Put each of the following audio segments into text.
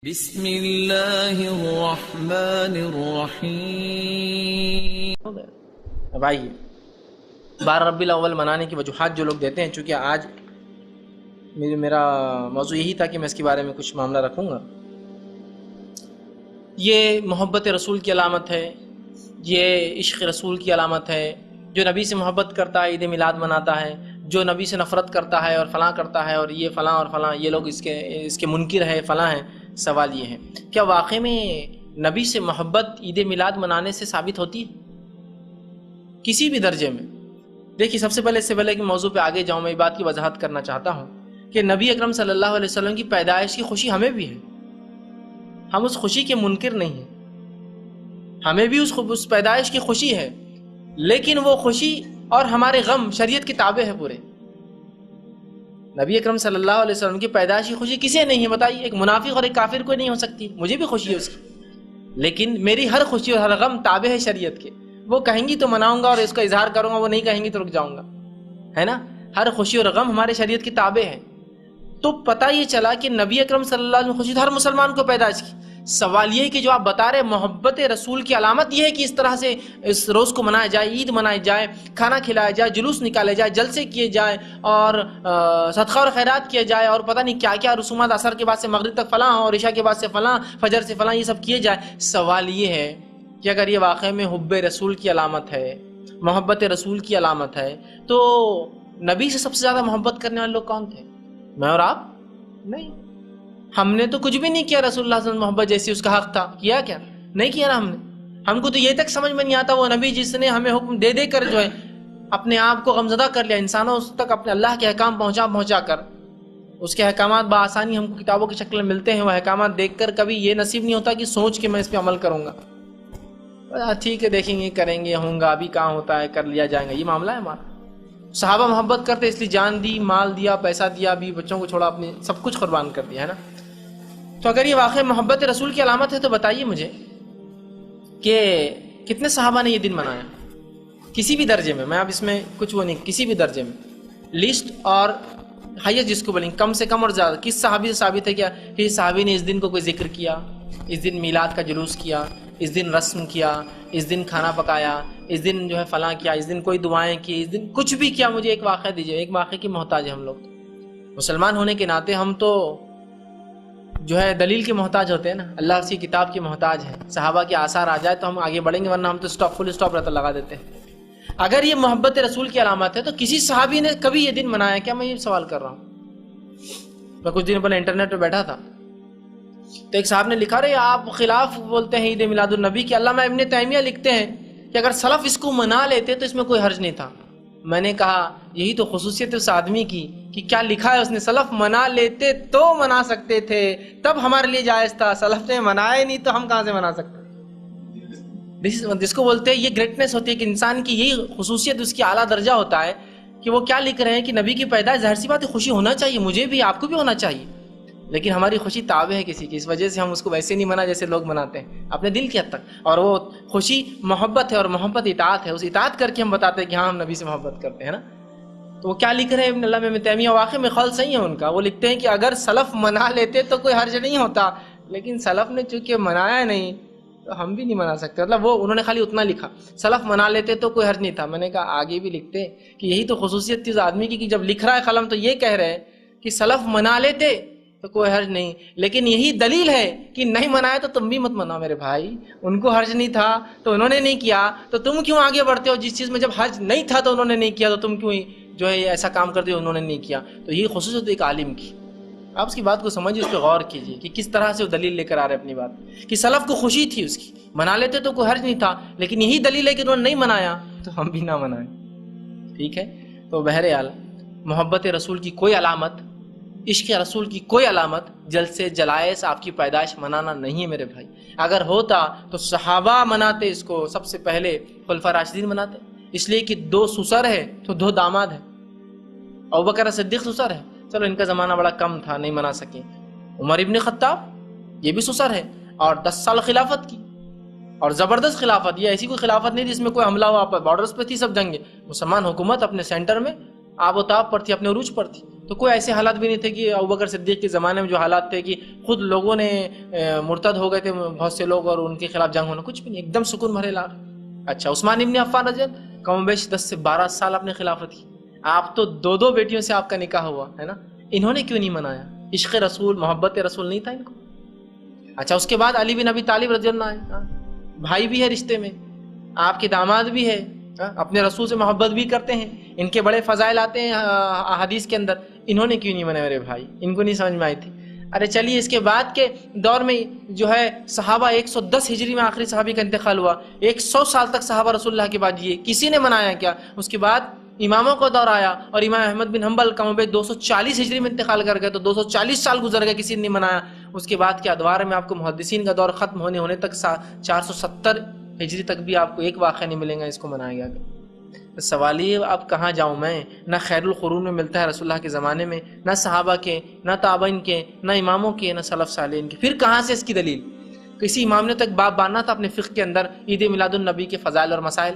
بسم اللہ الرحمن الرحیم۔ اب آئیے 12 ربیع الاول منانے کی وجوہات جو لوگ دیتے ہیں، چونکہ آج میرا موضوع یہی تھا کہ میں اس کے بارے میں کچھ معاملہ رکھوں گا۔ یہ محبت رسول کی علامت ہے، یہ عشق رسول کی علامت ہے۔ جو نبی سے محبت کرتا ہے عید میلاد مناتا ہے، جو نبی سے نفرت کرتا ہے اور فلاں کرتا ہے اور یہ فلاں اور فلاں، یہ لوگ اس کے منکر ہے، فلاں ہیں۔ سوال یہ ہے، کیا واقعی میں نبی سے محبت عید میلاد منانے سے ثابت ہوتی ہے کسی بھی درجے میں؟ دیکھیے، سب سے پہلے اس سے پہلے کہ موضوع پہ آگے جاؤں، میں یہ بات کی وضاحت کرنا چاہتا ہوں کہ نبی اکرم صلی اللہ علیہ وسلم کی پیدائش کی خوشی ہمیں بھی ہے، ہم اس خوشی کے منکر نہیں ہیں، ہمیں بھی اس پیدائش کی خوشی ہے، لیکن وہ خوشی اور ہمارے غم شریعت کے تابع ہے پورے۔ نبی اکرم صلی اللہ علیہ وسلم کی پیدائش کی خوشی کسے نہیں ہے بتائیے؟ ایک منافق اور ایک کافر کو نہیں ہو سکتی، مجھے بھی خوشی ہے اس کی، لیکن میری ہر خوشی اور ہر غم تابع ہے شریعت کے۔ وہ کہیں گی تو مناؤں گا اور اس کا اظہار کروں گا، وہ نہیں کہیں گی تو رک جاؤں گا، ہے نا؟ ہر خوشی اور غم ہمارے شریعت کے تابع ہے۔ تو پتہ یہ چلا کہ نبی اکرم صلی اللہ علیہ وسلم خوشی ہر مسلمان کو پیدائش کی۔ سوال یہ ہے کہ جو آپ بتا رہے محبت رسول کی علامت یہ ہے کہ اس طرح سے اس روز کو منایا جائے، عید منائی جائے، کھانا کھلایا جائے، جلوس نکالے جائے، جلسے کیے جائے اور صدقہ اور خیرات کیے جائے اور پتہ نہیں کیا کیا رسومات، عصر کے بعد سے مغرب تک فلاں اور عشاء کے بعد سے فلاں، فجر سے فلاں، یہ سب کیے جائے۔ سوال یہ ہے کہ اگر یہ واقعی میں حب رسول کی علامت ہے، محبت رسول کی علامت ہے، تو نبی سے سب سے زیادہ محبت کرنے والے لوگ کون تھے؟ میں اور آپ؟ نہیں، ہم نے تو کچھ بھی نہیں کیا رسول اللہ صلی اللہ علیہ وسلم محبت جیسی اس کا حق تھا، کیا کیا نہیں کیا نا ہم نے۔ ہم کو تو یہ تک سمجھ میں نہیں آتا وہ نبی جس نے ہمیں حکم دے دے کر جو ہے اپنے آپ کو غمزدہ کر لیا، انسانوں تک اپنے اللہ کے احکام پہنچا کر، اس کے احکامات بآسانی ہم کو کتابوں کی شکل میں ملتے ہیں، وہ احکامات دیکھ کر کبھی یہ نصیب نہیں ہوتا کہ سوچ کے میں اس پہ عمل کروں گا۔ ٹھیک ہے، دیکھیں گے، کریں گے، ہوں گا، ابھی کہاں ہوتا ہے، کر لیا جائے گا، یہ معاملہ ہے ہمارا۔ صحابہ محبت کرتے اس لیے جان دی، مال دیا، پیسہ دیا، بھی بچوں کو چھوڑا، اپنے سب کچھ قربان کر دیا، ہے نا؟ تو اگر یہ واقعی محبت رسول کی علامت ہے تو بتائیے مجھے کہ کتنے صحابہ نے یہ دن منایا کسی بھی درجے میں؟ میں اب اس میں کچھ وہ نہیں، کسی بھی درجے میں لسٹ اور ہائیسٹ جس کو بولیں، کم سے کم اور زیادہ، کس صحابی سے ثابت ہے کیا کہ اس صحابی نے اس دن کو کوئی ذکر کیا، اس دن میلاد کا جلوس کیا، اس دن رسم کیا، اس دن کھانا پکایا، اس دن جو ہے فلاں کیا، اس دن کوئی دعائیں کی، اس دن کچھ بھی کیا؟ مجھے ایک واقعہ دیجیے، ایک واقعے کی محتاج ہے ہم لوگ۔ مسلمان ہونے کے ناطے ہم تو جو ہے دلیل کے محتاج ہوتے ہیں نا، اللہ کی کتاب کے محتاج ہیں۔ صحابہ کے آثار آ جائے تو ہم آگے بڑھیں گے، ورنہ ہم تو فل اسٹاپ رہتا لگا دیتے ہیں۔ اگر یہ محبت رسول کی علامت ہے تو کسی صحابی نے کبھی یہ دن منایا کیا؟ میں یہ سوال کر رہا ہوں۔ میں کچھ دن پہلے انٹرنیٹ پہ بیٹھا تھا تو ایک صاحب نے لکھا، رہے آپ خلاف بولتے ہیں عید میلاد النبی کی۔ علامہ ابن تیمیہ لکھتے ہیں کہ اگر سلف اس کو منا لیتے تو اس میں کوئی حرج نہیں تھا۔ میں نے کہا یہی تو خصوصیت اس آدمی کی کہ کیا لکھا ہے اس نے؟ سلف منا لیتے تو منا سکتے تھے، تب ہمارے لیے جائز تھا، سلف نے منایا نہیں تو ہم کہاں سے منا سکتے؟ جس کو بولتے ہیں یہ گریٹنس ہوتی ہے کہ انسان کی یہی خصوصیت اس کی اعلیٰ درجہ ہوتا ہے کہ وہ کیا لکھ رہے ہیں کہ نبی کی پیدائش، ظاہر سی بات ہے خوشی ہونا چاہیے، مجھے بھی، آپ کو بھی ہونا چاہیے، لیکن ہماری خوشی تابع ہے کسی کی، اس وجہ سے ہم اس کو ویسے نہیں منا جیسے لوگ مناتے ہیں اپنے دل کی حد تک۔ اور وہ خوشی محبت ہے، اور محبت اطاعت ہے، اس اطاعت کر کے ہم بتاتے ہیں کہ ہاں ہم نبی سے محبت کرتے ہیں نا۔ تو وہ کیا لکھ رہے ہیں علامہ ابن تیمیہ؟ واقعی میں خیال صحیح ہے ان کا۔ وہ لکھتے ہیں کہ اگر سلف منا لیتے تو کوئی حرج نہیں ہوتا، لیکن سلف نے چونکہ منایا نہیں تو ہم بھی نہیں منا سکتے۔ مطلب وہ انہوں نے خالی اتنا لکھا، سلف منا لیتے تو کوئی حرج نہیں تھا۔ میں نے کہا آگے بھی لکھتے کہ یہی تو خصوصیت تھی اس آدمی کی کہ جب لکھ رہا ہے قلم تو یہ کہہ رہے ہیں کہ سلف منا لیتے تو کوئی حرج نہیں، لیکن یہی دلیل ہے کہ نہیں منایا تو تم بھی مت مناؤ میرے بھائی۔ ان کو حرج نہیں تھا تو انہوں نے نہیں کیا، تو تم کیوں آگے بڑھتے ہو؟ جس چیز میں جب حرج نہیں تھا تو انہوں نے نہیں کیا تو تم کیوں جو ہے ایسا کام کرتے ہو انہوں نے نہیں کیا؟ تو یہ خصوصیت ایک عالم کی، آپ اس کی بات کو سمجھیے، اس پہ غور کیجیے کہ کس طرح سے وہ دلیل لے کر آ رہے اپنی بات، کہ سلف کو خوشی تھی اس کی، منا لیتے تو کوئی حرج نہیں تھا، لیکن یہی دلیل ہے کہ انہوں نے نہیں منایا تو ہم بھی نہ منائیں۔ ٹھیک ہے، تو بہرحال محبت رسول کی کوئی علامت، عشق رسول کی کوئی علامت جلسے جلائس آپ کی پیدائش منانا نہیں ہے میرے بھائی۔ اگر ہوتا تو صحابہ مناتے اس کو، سب سے پہلے خلفاء راشدین مناتے، اس لیے کہ 2 سسر ہے تو 2 داماد ہے۔ ابوبکر صدیق سسر ہے، چلو ان کا زمانہ بڑا کم تھا، نہیں منا سکے۔ عمر ابن خطاب یہ بھی سسر ہے، اور 10 سال خلافت کی، اور زبردست خلافت، یہ ایسی کوئی خلافت نہیں جس میں کوئی حملہ ہوا، بارڈرز پہ تھی سب جنگیں، مسلمان حکومت اپنے سینٹر میں آب و تاب پر تھی، اپنے عروج پر تھی۔ تو کوئی ایسے حالات بھی نہیں تھے کہ ابوبکر صدیق کے زمانے میں جو حالات تھے کہ خود لوگوں نے مرتد ہو گئے تھے بہت سے لوگ اور ان کے خلاف جنگ ہونا، کچھ بھی نہیں، ایک دم سکون بھرے علاقے۔ اچھا عثمان ابن عفان رضی اللہ کم و بیش 10 سے 12 سال آپ نے خلافت کی، آپ تو دو بیٹیوں سے آپ کا نکاح ہوا ہے نا، انہوں نے کیوں نہیں منایا؟ عشق رسول، محبت رسول نہیں تھا ان کو؟ اچھا اس کے بعد علی بن ابی طالب رضی اللہ عنہ، بھائی بھی ہے رشتے میں، آپ کے داماد بھی ہے، اپنے رسول سے محبت بھی کرتے ہیں، ان کے بڑے فضائل آتے ہیں حدیث کے اندر، انہوں نے کیوں نہیں منایا میرے بھائی؟ ان کو نہیں سمجھ میں آئی تھی؟ ارے چلیے اس کے بعد کے دور میں جو ہے صحابہ 110 ہجری میں آخری صحابی کا انتقال ہوا، 100 سال تک صحابہ رسول اللہ کے بعد جیے، کسی نے منایا کیا؟ اس کے بعد اماموں کا دور آیا اور امام احمد بن حنبل کم و بیش 240 ہجری میں انتقال کر گئے، تو 240 سال گزر گئے، کسی نے نہیں منایا۔ اس کے بعد کے ادوار میں آپ کو محدثین کا دور ختم ہونے تک 470 ہجری تک بھی آپ کو ایک واقعہ نہیں ملے گا اس کو منایا گیا۔ سوال یہ اب کہاں جاؤں میں؟ نہ خیر القرون میں ملتا ہے رسول اللہ کے زمانے میں، نہ صحابہ کے، نہ تابعین کے، نہ اماموں کے، نہ سلف صالحین کے، پھر کہاں سے اس کی دلیل؟ کسی امام نے تو ایک باب باندھنا تھا اپنے فقہ کے اندر، عید میلاد النبی کے فضائل اور مسائل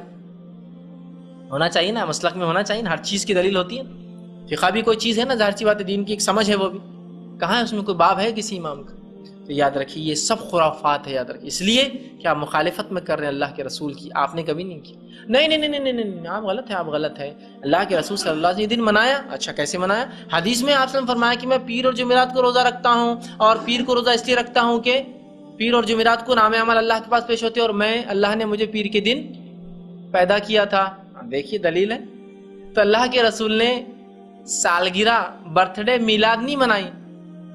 ہونا چاہیے نا، مسلک میں ہونا چاہیے نا، ہر چیز کی دلیل ہوتی ہے نا، فقہ بھی کوئی چیز ہے نا، ظاہر سی بات ہے، دین کی ایک سمجھ ہے، وہ بھی کہاں ہے اس میں کوئی باب ہے کسی امام کا؟ تو یاد رکھیے یہ سب خرافات ہے، یاد رکھیے، اس لیے کہ آپ مخالفت میں کر رہے ہیں اللہ کے رسول کی، آپ نے کبھی نہیں کی۔ نہیں نہیں نہیں نہیں نہیں، آپ غلط ہیں، آپ غلط ہیں، اللہ کے رسول صلی اللہ علیہ وسلم نے دن منایا۔ اچھا کیسے منایا؟ حدیث میں آپ نے فرمایا کہ میں پیر اور جمعرات کو روزہ رکھتا ہوں، اور پیر کو روزہ اس لیے رکھتا ہوں کہ پیر اور جمعرات کو نام عمل اللہ کے پاس پیش ہوتے اور میں اللہ نے مجھے پیر کے دن پیدا کیا تھا۔ دیکھیے دلیل ہے۔ تو اللہ کے رسول نے سالگرہ، برتھ ڈے، میلاد نہیں منائی،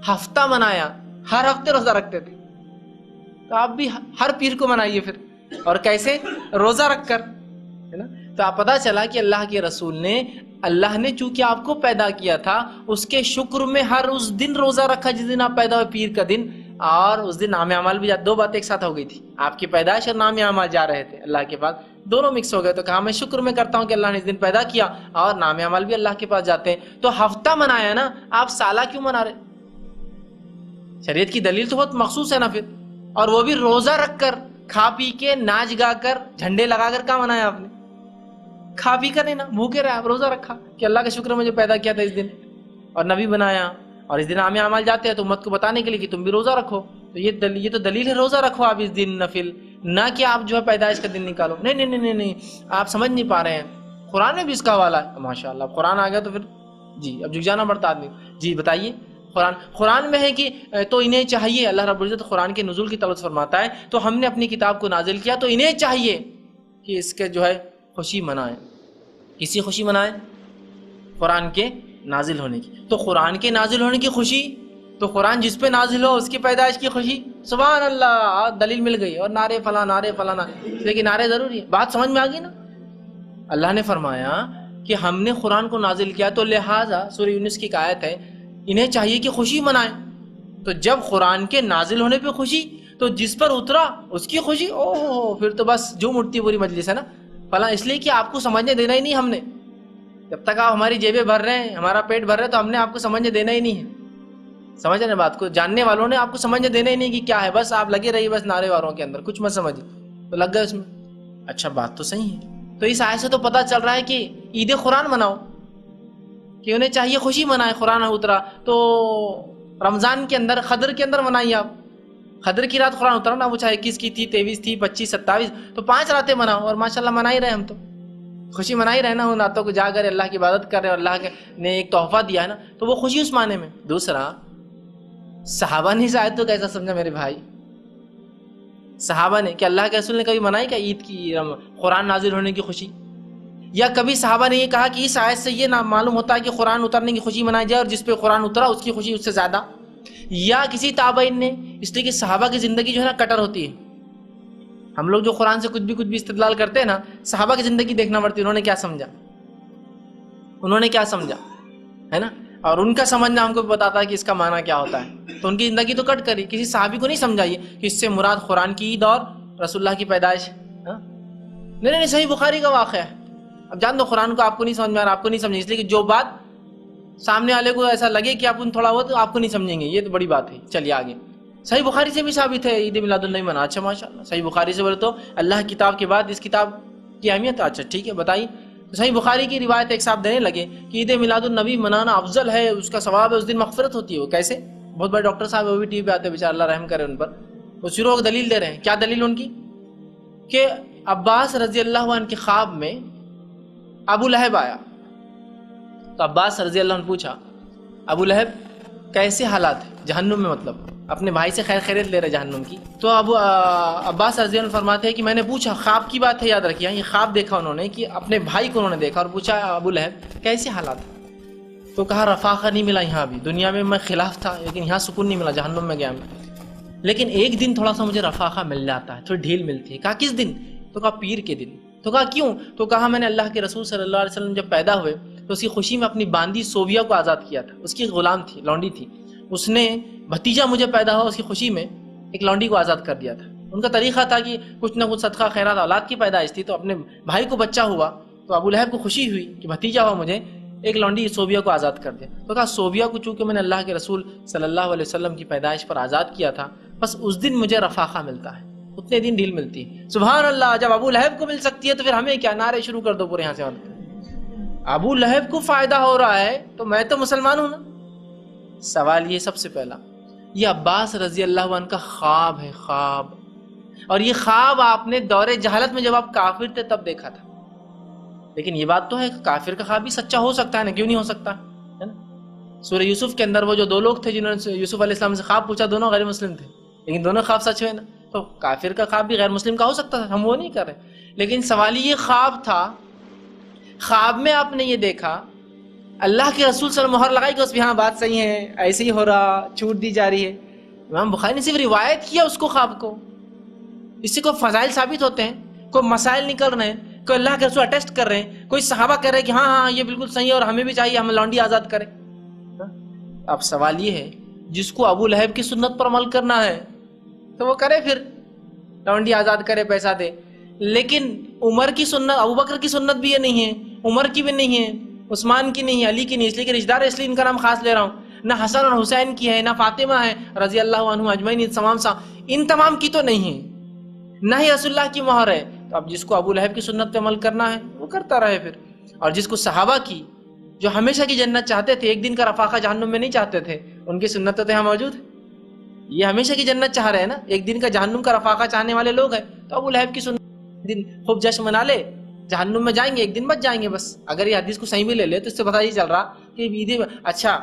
ہفتہ منایا، ہر ہفتے روزہ رکھتے تھے، تو آپ بھی ہر پیر کو منائیے پھر، اور کیسے؟ روزہ رکھ کر، ہے نا؟ تو آپ پتہ چلا کہ اللہ کے رسول نے، اللہ نے چونکہ آپ کو پیدا کیا تھا اس کے شکر میں ہر اس دن روزہ رکھا جس دن آپ پیدا ہوئے، پیر کا دن، اور اس دن نام اعمال بھی دو باتیں ایک ساتھ ہو گئی تھی، آپ کی پیدائش اور نام اعمال جا رہے تھے اللہ کے پاس، دونوں مکس ہو گئے، تو کہا میں شکر میں کرتا ہوں کہ اللہ نے اس دن پیدا کیا، اور نام اعمال بھی اللہ کے پاس جاتے ہیں۔ تو ہفتہ منایا نا، آپ سالہ کیوں منا رہے؟ شریعت کی دلیل تو بہت مخصوص ہے نا پھر، اور وہ بھی روزہ رکھ کر، کھا پی کے، ناچ گا کر، جھنڈے لگا کر کہاں منایا آپ نے؟ کھا پی کر نہیں نا، بھوکے رہے آپ، روزہ رکھا کہ اللہ کا شکر مجھے پیدا کیا تھا اس دن، اور نبی بنایا، اور اس دن عام اعمال جاتے ہیں تو امت کو بتانے کے لیے کہ تم بھی روزہ رکھو، تو یہ تو دلیل ہے، روزہ رکھو آپ اس دن نفل، نہ کہ آپ جو ہے پیدائش کا دن نکالو۔ نہیں نہیں نہیں نہیں، آپ سمجھ نہیں پا رہے ہیں، قرآن میں بھی اس کا حوالہ ہے، ماشاءاللہ قرآن آ گیا تو پھر جی اب جھک جانا پڑتا آدمی۔ جی بتائیے، قرآن میں ہے کہ تو انہیں چاہیے، اللہ رب العزت قرآن کے نزول کی طلب فرماتا ہے، تو ہم نے اپنی کتاب کو نازل کیا تو انہیں چاہیے کہ اس کے جو ہے خوشی منائیں۔ کسی خوشی منائیں؟ قرآن کے نازل ہونے کی۔ تو قرآن کے نازل ہونے کی خوشی، تو قرآن جس پہ نازل ہو اس کی پیدائش کی خوشی، سبحان اللہ، دلیل مل گئی، اور نعرے فلاں نعرے فلاں، لیکن نعرے ضروری ہے۔ بات سمجھ میں آ گئی نا؟ اللہ نے فرمایا کہ ہم نے قرآن کو نازل کیا تو لہٰذا، سورہ یونس کی ایک آیت ہے، انہیں چاہیے کہ خوشی منائیں۔ تو جب قرآن کے نازل ہونے پہ خوشی، تو جس پر اترا اس کی خوشی، اوہ پھر تو بس جو مٹتی پوری مجلس ہے نا فلاں، اس لیے کہ آپ کو سمجھنے دینا ہی نہیں ہم نے، جب تک آپ ہماری جیبیں بھر رہے ہیں، ہمارا پیٹ بھر رہے ہیں، تو ہم نے آپ کو سمجھنے دینا ہی نہیں ہے۔ سمجھ رہے بات کو؟ جاننے والوں نے آپ کو سمجھنے دینا ہی نہیں کہ کیا ہے، بس آپ لگے رہیے بس نعرے واروں کے اندر، کچھ مت سمجھے، تو لگ گئے اس میں۔ اچھا بات تو صحیح ہے۔ تو اس آیت سے تو پتہ چل رہا ہے کہ عید قرآن مناؤ، کہ انہیں چاہیے خوشی منائے، قرآن اترا تو رمضان کے اندر، قدر کے اندر منائیے آپ، قدر کی رات قرآن اترا نا، وہ چاہے 21 کی تھی، 23 تھی، 25، 27، تو 5 راتیں مناؤ، اور ماشاءاللہ منا ہی رہے، ہم تو خوشی منا ہی رہے نا، ان راتوں کو جا کر اللہ کی عبادت کر رہے ہیں، اور اللہ نے ایک تحفہ دیا ہے نا، تو وہ خوشی اس معنی میں۔ دوسرا، صحابہ نے اس آیت کو کیسا سمجھا میرے بھائی؟ صحابہ نے، کہ اللہ کے رسول نے کبھی منائی کیا عید کی، قرآن نازل ہونے کی خوشی؟ یا کبھی صحابہ نے یہ کہا کہ اس آیت سے یہ معلوم ہوتا ہے کہ قرآن اترنے کی خوشی منائی جائے، اور جس پہ قرآن اترا اس کی خوشی اس سے زیادہ؟ یا کسی تابعین نے؟ اس لیے کہ صحابہ کی زندگی جو ہے نا کٹر ہوتی ہے، ہم لوگ جو قرآن سے کچھ بھی استدلال کرتے ہیں نا، صحابہ کی زندگی دیکھنا پڑتی ہے، انہوں نے کیا سمجھا، انہوں نے کیا سمجھا، ہے نا؟ اور ان کا سمجھنا ہم کو بتاتا ہے کہ اس کا معنی کیا ہوتا ہے۔ تو ان کی زندگی تو کٹ کری، کسی صحابی کو نہیں سمجھائیے کہ اس سے مراد قرآن کی عید اور رسول اللہ کی پیدائش، نہیں نہیں، صحیح بخاری کا واقعہ ہے۔ اب جان دو قرآن کو آپ کو نہیں سمجھ میں آ رہا، آپ کو نہیں سمجھے، اس لیے کہ جو بات سامنے والے کو ایسا لگے کہ آپ ان تھوڑا ہو تو آپ کو نہیں سمجھیں گے، یہ تو بڑی بات ہے۔ چلیے آگے، صحیح بخاری سے بھی ثابت ہے عید میلاد النبی منا۔ اچھا ماشاء اللہ، صحیح بخاری سے بولے تو اللہ کی کتاب کے بعد اس کتاب کی اہمیت، اچھا ٹھیک ہے بتائیے۔ صحیح بخاری کی روایت ایک صاحب دینے لگے کہ عید میلاد النبی منانا افضل ہے، اس کا ثواب ہے، اس دن مغفرت ہوتی ہے. وہ کیسے؟ بہت بڑے ڈاکٹر صاحب وہ بھی ٹی وی پہ آتے ہیں، بیچارے اللہ رحم کرے ان پر. وہ شروع دلیل دے رہے ہیں. کیا دلیل ان کی؟ کہ عباس رضی اللہ عنہ کے خواب میں ابو لہب آیا. تو عباس رضی اللہ عنہ پوچھا ابو لہب کیسے حالات ہیں جہنم میں، مطلب اپنے بھائی سے خیر خیریت لے رہے جہنم کی. تو عباس رضی اللہ عنہ فرماتے ہیں کہ میں نے پوچھا، خواب کی بات ہے یاد رکھیے، یہ خواب دیکھا انہوں نے کہ اپنے بھائی کو انہوں نے دیکھا اور پوچھا ابو لہب کیسے حالات ہیں. تو کہا رفاقہ نہیں ملا یہاں بھی، دنیا میں میں خلاف تھا لیکن یہاں سکون نہیں ملا، جہنم میں گیا میں. لیکن ایک دن تھوڑا سا مجھے رفاقہ مل جاتا ہے، تھوڑی ڈھیل ملتی ہے. کہا کس دن؟ تو کہا پیر کے دن. تو کہا کیوں؟ تو کہا میں نے اللہ کے رسول صلی اللہ علیہ وسلم جب پیدا ہوئے تو اس کی خوشی میں اپنی باندی صوبیہ کو آزاد کیا تھا. اس کی غلام تھی، لونڈی تھی. اس نے بھتیجا مجھے پیدا ہوا، اس کی خوشی میں ایک لونڈی کو آزاد کر دیا تھا. ان کا طریقہ تھا کہ کچھ نہ کچھ صدقہ خیرات، اولاد کی پیدائش تھی تو اپنے بھائی کو بچہ ہوا تو ابو لہب کو خوشی ہوئی کہ بھتیجا ہوا مجھے، ایک لونڈی صوبیہ کو آزاد کر دیا. تو کہا صوبیہ کو چونکہ میں نے اللہ کے رسول صلی اللہ علیہ وسلم کی پیدائش پر آزاد کیا تھا، بس اس دن مجھے رفاقہ ملتا ہے، اتنے دن ڈھیل ملتی ہے. سبحان اللہ، جب ابو لہب کو مل سکتی ہے تو پھر ہمیں کیا؟ نعرے شروع کر دو پورے یہاں سے. ابو لہب کو فائدہ ہو رہا ہے تو میں تو مسلمان ہوں نا. سوال یہ سب سے پہلا، یہ عباس رضی اللہ عنہ کا خواب ہے، خواب. اور یہ خواب آپ نے دور جہالت میں جب آپ کافر تھے تب دیکھا تھا. لیکن یہ بات تو ہے کافر کا خواب بھی سچا ہو سکتا ہے نا، کیوں نہیں ہو سکتا ہے نا. سورہ یوسف کے اندر وہ جو دو لوگ تھے جنہوں نے یوسف علیہ السلام سے خواب پوچھا، دونوں غیر مسلم تھے لیکن دونوں خواب سچ ہوئے نا. تو کافر کا خواب بھی غیر مسلم کا ہو سکتا تھا، ہم وہ نہیں کر رہے. لیکن سوال یہ خواب تھا، خواب میں آپ نے یہ دیکھا، اللہ کے رسول صلی اللہ علیہ وسلم مہر لگائی کہ اس پہ ہاں بات صحیح ہے، ایسے ہی ہو رہا، چھوٹ دی جا رہی ہے. امام بخاری نے صرف روایت کیا اس کو، خواب کو. اس سے کوئی فضائل ثابت ہوتے ہیں، کوئی مسائل نکل رہے ہیں، کوئی اللہ کے رسول اٹیسٹ کر رہے ہیں، کوئی صحابہ کہہ رہے ہیں کہ ہاں ہاں یہ بالکل صحیح ہے اور ہمیں بھی چاہیے ہم لونڈی آزاد کریں. اب سوال یہ ہے جس کو ابو لہب کی سنت پر عمل کرنا ہے تو وہ کرے، پھر لونڈی آزاد کرے، پیسہ دے. لیکن عمر کی سنت، ابو بکر کی سنت بھی یہ نہیں ہے، عمر کی بھی نہیں ہے، عثمان کی نہیں ہے، علی کی نہیں. اس لیے کہ رشتہ دار، اس لیے ان کا نام خاص لے رہا ہوں. نہ حسن اور حسین کی ہے، نہ فاطمہ ہے رضی اللہ عنہ اجمعین، ان تمام کی تو نہیں ہے، نہ ہی رسول اللہ کی مہر ہے. تو اب جس کو ابو لہب کی سنت پہ عمل کرنا ہے وہ کرتا رہے پھر. اور جس کو صحابہ کی جو ہمیشہ کی جنت چاہتے تھے، ایک دن کا رفاقہ جہنم میں نہیں چاہتے تھے، ان کی سنت تو یہاں موجود ہے. یہ ہمیشہ کی جنت چاہ رہے ہیں نا، ایک دن کا جہنم کا رفاقہ چاہنے والے لوگ ہیں. تو ابو لہب کی سنت دن خوب جشن منا لے، جہنم میں جائیں گے، ایک دن بچ جائیں گے بس. اگر یہ حدیث کو صحیح بھی لے لے تو اس سے پتہ یہ چل رہا کہ عید، اچھا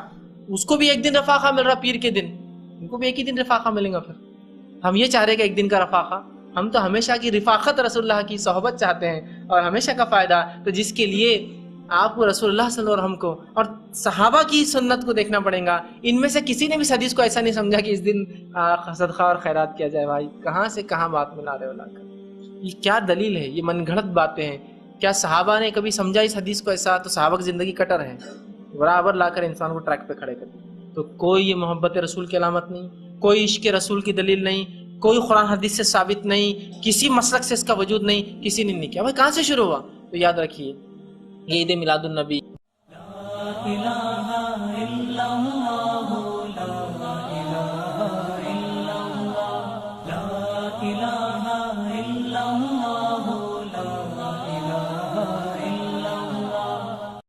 اس کو بھی ایک دن رفاقہ مل رہا پیر کے دن، ان کو بھی ایک ہی دن رفاقہ ملیں گا. پھر ہم یہ چاہ رہے کہ ایک دن کا رفاقہ، ہم تو ہمیشہ کی رفاقت رسول اللہ کی صحبت چاہتے ہیں اور ہمیشہ کا فائدہ. تو جس کے لیے آپ کو رسول اللہ صلی اللہ علیہ وسلم کو اور صحابہ کی سنت کو دیکھنا پڑے گا. ان میں سے کسی نے بھی اس حدیث کو ایسا نہیں سمجھا کہ اس دن صدقہ اور خیرات کیا جائے. بھائی کہاں سے کہاں بات ملا رہے ہو لا کر، یہ کیا دلیل ہے؟ یہ من گھڑت باتیں ہیں. کیا صحابہ نے کبھی سمجھا اس حدیث کو ایسا؟ تو صحابہ کی زندگی کٹر ہے، برابر لا کر انسان کو ٹریک پہ کھڑے کر. تو کوئی یہ محبت رسول کی علامت نہیں، کوئی عشق رسول کی دلیل نہیں، کوئی قرآن حدیث سے ثابت نہیں، کسی مسلک سے اس کا وجود نہیں، کسی نے نہیں کیا. بھائی کہاں سے شروع ہوا؟ تو یاد رکھیے یہ عید میلاد النبی.